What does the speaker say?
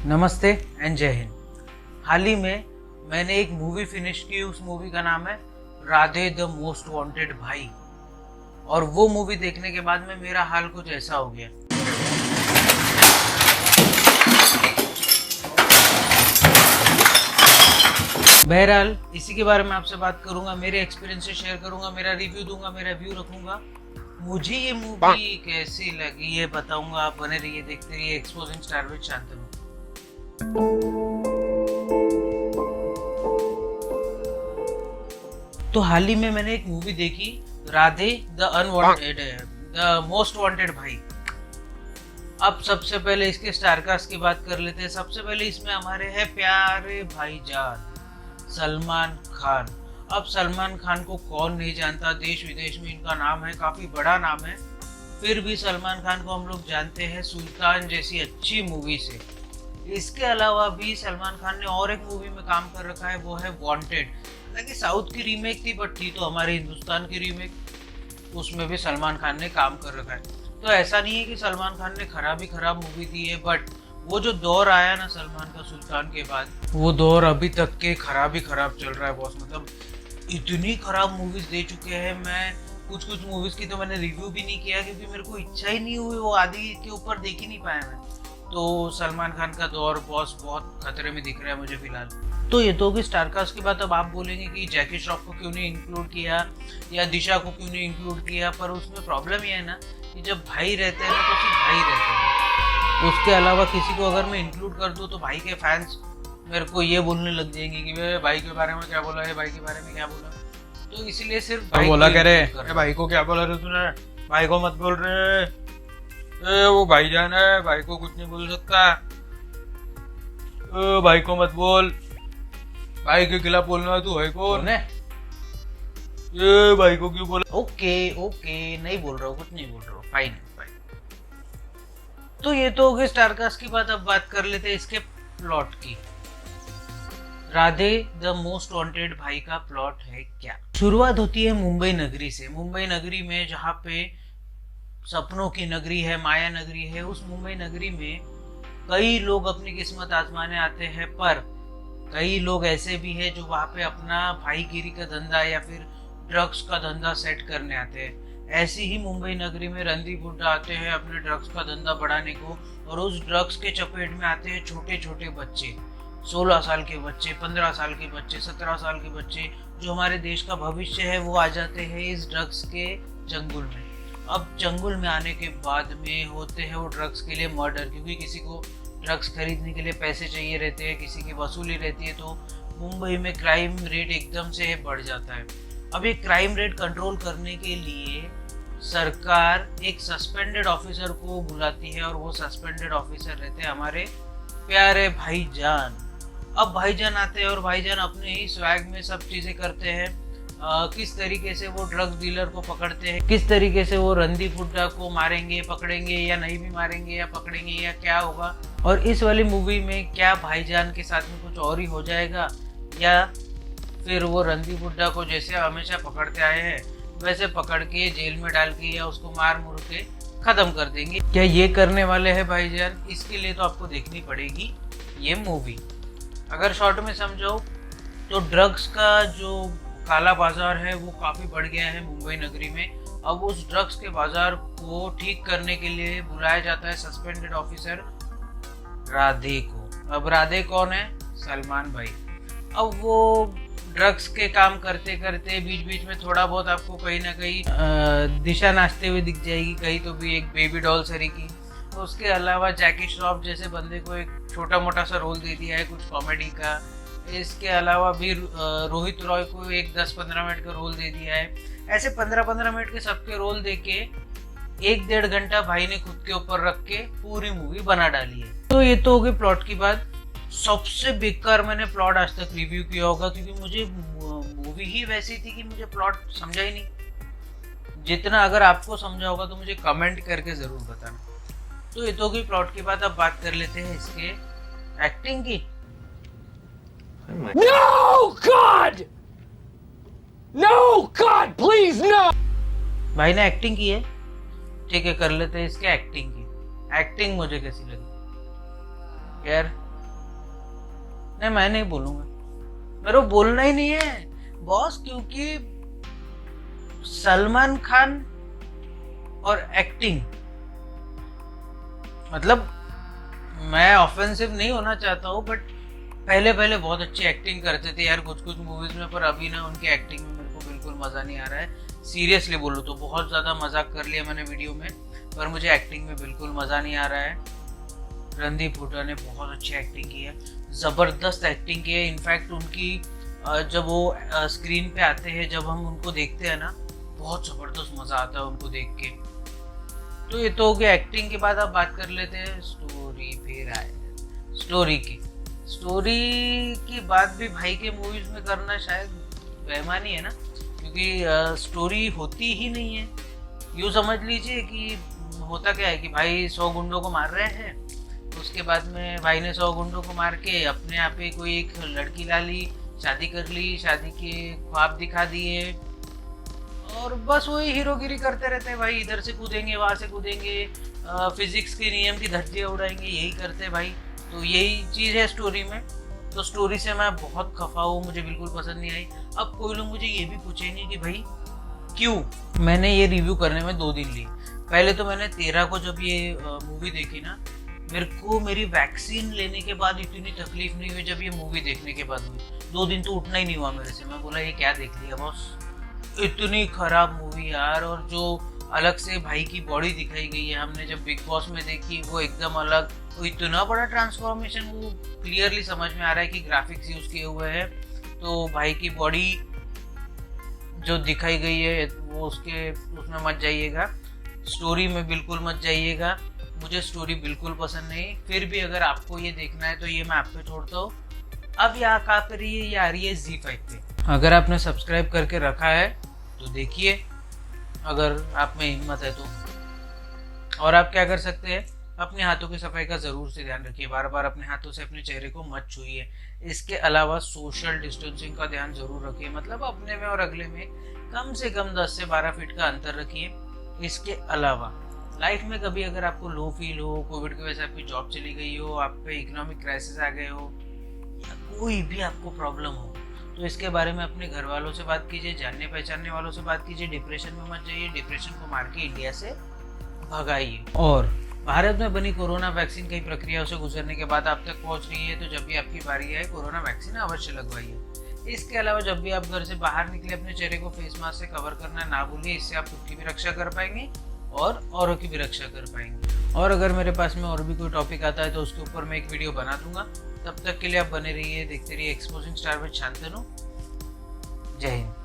नमस्ते एंड जय हिंद। हाल ही में मैंने एक मूवी फिनिश की। उस मूवी का नाम है राधे द मोस्ट वांटेड भाई। और वो मूवी देखने के बाद में मेरा हाल कुछ ऐसा हो गया। बहरहाल इसी के बारे में आपसे बात करूंगा, मेरे एक्सपीरियंस से शेयर करूंगा, मेरा रिव्यू दूंगा, मेरा व्यू रखूंगा। मुझे ये मूवी कैसी लगी ये बताऊंगा। आप बने रहिए, देखते रहिए एक्सपोजिंग स्टार विद शांतनु। तो हाल ही में मैंने एक मूवी देखी, राधे द मोस्ट वांटेड भाई। अब सबसे पहले इसके स्टारकास्ट की बात कर लेते हैं। सबसे पहले इसमें हमारे हैं प्यारे भाईजान सलमान खान। अब सलमान खान को कौन नहीं जानता, देश विदेश में इनका नाम है, काफी बड़ा नाम है। फिर भी सलमान खान को हम लोग जानते हैं सुल्तान जैसी अच्छी मूवी से। इसके अलावा भी सलमान खान ने और एक मूवी में काम कर रखा है, वो है वांटेड। हालांकि साउथ की रीमेक थी बट थी तो हमारे हिंदुस्तान की रीमेक। उसमें भी सलमान खान ने काम कर रखा है। तो ऐसा नहीं है कि सलमान खान ने खराब मूवी दी है, बट वो जो दौर आया ना सलमान का सुल्तान के बाद, वो दौर अभी तक के खराब ही खराब चल रहा है बॉस। मतलब इतनी खराब मूवीज दे चुके हैं। मैं कुछ मूवीज की तो मैंने रिव्यू भी नहीं किया क्योंकि मेरे को इच्छा ही नहीं हुई, वो आधी के ऊपर देख ही नहीं पाया मैं। तो सलमान खान का दौर बॉस बहुत खतरे में दिख रहा है मुझे फिलहाल। तो ये तो होगी स्टारकास्ट की बात। अब आप बोलेंगे कि जैकी श्रॉफ को क्यों नहीं इंक्लूड किया या दिशा को क्यों नहीं इंक्लूड किया, पर उसमें प्रॉब्लम ये है ना कि जब भाई रहते हैं ना तो सिर्फ भाई रहते हैं। उसके अलावा किसी को अगर मैं इंक्लूड कर दूँ तो भाई के फैंस मेरे को ये बोलने लग जाएंगे कि वे भाई के बारे में क्या बोला है, भाई के बारे में क्या बोला। तो इसलिए सिर्फ भाई बोला कह रहे, भाई को क्या बोला रे तूने, भाई को मत बोल रहे, वो भाईजान है, भाई को कुछ नहीं बोल सकता, भाई को मत बोल, भाई के खिलाफ बोलना तू है कौन है, ये भाई को क्यों बोला। ओके नहीं बोल रहा हूँ, कुछ नहीं बोल रहा हूँ, फाइन। तो ये तो हो गई स्टारकास्ट की बात। अब बात कर लेते हैं इसके प्लॉट की। राधे द मोस्ट वांटेड भाई का प्लॉट है क्या। शुरुआत होती है मुंबई नगरी से। मुंबई नगरी में जहाँ पे सपनों की नगरी है, माया नगरी है, उस मुंबई नगरी में कई लोग अपनी किस्मत आजमाने आते हैं, पर कई लोग ऐसे भी हैं जो वहाँ पे अपना भाईगिरी का धंधा या फिर ड्रग्स का धंधा सेट करने आते हैं। ऐसी ही मुंबई नगरी में रणदीप हुड्डा आते हैं अपने ड्रग्स का धंधा बढ़ाने को, और उस ड्रग्स के चपेट में आते हैं छोटे छोटे बच्चे, 16 साल के बच्चे, 15 साल के बच्चे, 17 साल के बच्चे, जो हमारे देश का भविष्य है। वो आ जाते हैं इस ड्रग्स के जंगल में। अब जंगल में आने के बाद में होते हैं वो ड्रग्स के लिए मर्डर, क्योंकि किसी को ड्रग्स खरीदने के लिए पैसे चाहिए रहते हैं, किसी की वसूली रहती है। तो मुंबई में क्राइम रेट एकदम से बढ़ जाता है। अब ये क्राइम रेट कंट्रोल करने के लिए सरकार एक सस्पेंडेड ऑफिसर को बुलाती है, और वो सस्पेंडेड ऑफिसर रहते हैं हमारे प्यारे भाईजान। अब भाईजान आते हैं और भाईजान अपने ही स्वैग में सब चीजें करते हैं। किस तरीके से वो ड्रग्स डीलर को पकड़ते हैं, किस तरीके से वो रणदीप हुड्डा को मारेंगे, पकड़ेंगे या नहीं भी मारेंगे, या पकड़ेंगे या क्या होगा। और इस वाली मूवी में क्या भाईजान के साथ में कुछ और ही हो जाएगा, या फिर वो रणदीप हुड्डा को जैसे हमेशा पकड़ते आए हैं वैसे पकड़ के जेल में डाल के या उसको मार मुर के खत्म कर देंगे। क्या ये करने वाले हैं भाईजान? इसके लिए तो आपको देखनी पड़ेगी ये मूवी। अगर शॉर्ट में समझो तो ड्रग्स का जो काला बाजार है वो काफी बढ़ गया है मुंबई नगरी में। अब उस ड्रग्स के बाजार को ठीक करने के लिए बुलाया जाता है सस्पेंडेड ऑफिसर राधे को। अब राधे कौन है? सलमान भाई। अब वो ड्रग्स के काम करते करते बीच बीच में थोड़ा बहुत आपको कहीं ना कहीं दिशा नाचते हुए दिख जाएगी, कहीं तो भी एक बेबी डॉल सरी की। तो उसके अलावा जैकी श्रॉफ जैसे बंदे को एक छोटा मोटा सा रोल दे दिया है कुछ कॉमेडी का। इसके अलावा भी रोहित रॉय को एक 10-15 मिनट का रोल दे दिया है। ऐसे 15-15 मिनट के सबके रोल दे के 1-1.5 घंटा भाई ने खुद के ऊपर रख के पूरी मूवी बना डाली है। तो ये तो हो गई प्लॉट की बात। सबसे बेकार मैंने प्लॉट आज तक रिव्यू किया होगा, क्योंकि मुझे मूवी ही वैसी थी कि मुझे प्लॉट समझा ही नहीं। जितना अगर आपको समझा होगा तो मुझे कमेंट करके जरूर बताना। तो ये तो होगी प्लॉट की बात। अब बात कर लेते हैं इसके एक्टिंग की। No God! No God, please no! भाई ने एक्टिंग की है, ठीक है, कर लेते हैं इसके एक्टिंग की। एक्टिंग मुझे कैसी लगी यार? नहीं, मैं नहीं बोलूंगा, मेरे को बोलना ही नहीं है बॉस, क्योंकि सलमान खान और एक्टिंग, मतलब मैं ऑफेंसिव नहीं होना चाहता हूँ, बट पहले पहले बहुत अच्छी एक्टिंग करते थे यार कुछ कुछ मूवीज में, पर अभी ना उनकी एक्टिंग में मेरे को बिल्कुल मजा नहीं आ रहा है। सीरियसली बोलूँ तो बहुत ज्यादा मजाक कर लिया मैंने वीडियो में, पर मुझे एक्टिंग में बिल्कुल मजा नहीं आ रहा है। रणदीप हुड्डा ने बहुत अच्छी एक्टिंग की है, जबरदस्त एक्टिंग की है। इनफैक्ट उनकी जब वो स्क्रीन पे आते हैं, जब हम उनको देखते हैं ना, बहुत जबरदस्त मजा आता है उनको देख के। तो ये तो हो गया एक्टिंग के बाद, अब बात कर लेते हैं स्टोरी। फिर आए स्टोरी की बात भी भाई के मूवीज में करना शायद बेईमानी है ना, क्योंकि स्टोरी होती ही नहीं है। यूँ समझ लीजिए कि होता क्या है कि भाई 100 गुंडों को मार रहे हैं, उसके बाद में भाई ने 100 गुंडों को मार के अपने आप पे कोई एक लड़की ला ली, शादी कर ली, शादी के ख्वाब दिखा दिए, और बस वही हीरोगिरी करते रहते हैं भाई। इधर से कूदेंगे, वहां से कूदेंगे, फिजिक्स के नियम की धज्जियां उड़ाएंगे, यही करते हैं भाई। तो यही चीज़ है स्टोरी में। तो स्टोरी से मैं बहुत खफा हूँ, मुझे बिल्कुल पसंद नहीं आई। अब कोई लोग मुझे ये भी पूछेंगे कि भाई क्यों। मैंने ये रिव्यू करने में 2 दिन ली। पहले तो मैंने 13 को जब ये मूवी देखी ना, मेरे को मेरी वैक्सीन लेने के बाद इतनी तकलीफ नहीं हुई जब ये मूवी देखने के बाद हुई। 2 दिन तो उठना ही नहीं हुआ मेरे से। मैं बोला ये क्या देख लिया बॉस, इतनी खराब मूवी यार। और जो अलग से भाई की बॉडी दिखाई गई है, हमने जब बिग बॉस में देखी वो एकदम अलग, वो इतना बड़ा ट्रांसफॉर्मेशन, वो क्लियरली समझ में आ रहा है कि ग्राफिक्स यूज किए हुए हैं। तो भाई की बॉडी जो दिखाई गई है वो उसमें मत जाइएगा, स्टोरी में बिल्कुल मत जाइएगा। मुझे स्टोरी बिल्कुल पसंद नहीं। फिर भी अगर आपको ये देखना है तो ये मैं आप पे छोड़ता हूँ। अब यहाँ कहाँ पे रही है, ये आ रही है ZEE5 पे। अगर आपने सब्सक्राइब करके रखा है तो देखिए, अगर आप में हिम्मत है तो। और आप क्या कर सकते हैं, अपने हाथों की सफाई का ज़रूर से ध्यान रखिए। बार बार अपने हाथों से अपने चेहरे को मत छूइए। इसके अलावा सोशल डिस्टेंसिंग का ध्यान ज़रूर रखिए, मतलब अपने में और अगले में कम से कम 10 से 12 फीट का अंतर रखिए। इसके अलावा लाइफ में कभी अगर आपको लो फील हो, कोविड की वजह से आपकी जॉब चली गई हो, आप पे इकोनॉमिक क्राइसिस आ गए हो, या कोई भी आपको प्रॉब्लम हो, तो इसके बारे में अपने घर वालों से बात कीजिए, जानने पहचानने वालों से बात कीजिए। डिप्रेशन में मत जाइए, डिप्रेशन को मार के इंडिया से भगाइए। और भारत में बनी कोरोना वैक्सीन कई प्रक्रियाओं से गुजरने के बाद आप तक पहुंच रही है, तो जब भी आपकी बारी आए कोरोना वैक्सीन अवश्य लगवाइए। इसके अलावा जब भी आप घर से बाहर निकले, अपने चेहरे को फेस मास्क से कवर करना ना भूलिए। इससे आप खुद की भी रक्षा कर पाएंगे और औरों की भी रक्षा कर पाएंगे। और अगर मेरे पास में और भी कोई टॉपिक आता है तो उसके ऊपर मैं एक वीडियो बना दूंगा। तब तक के लिए आप बने रहिए, देखते रहिए एक्सपोजिंग स्टार विद शांतनु। जय हिंद।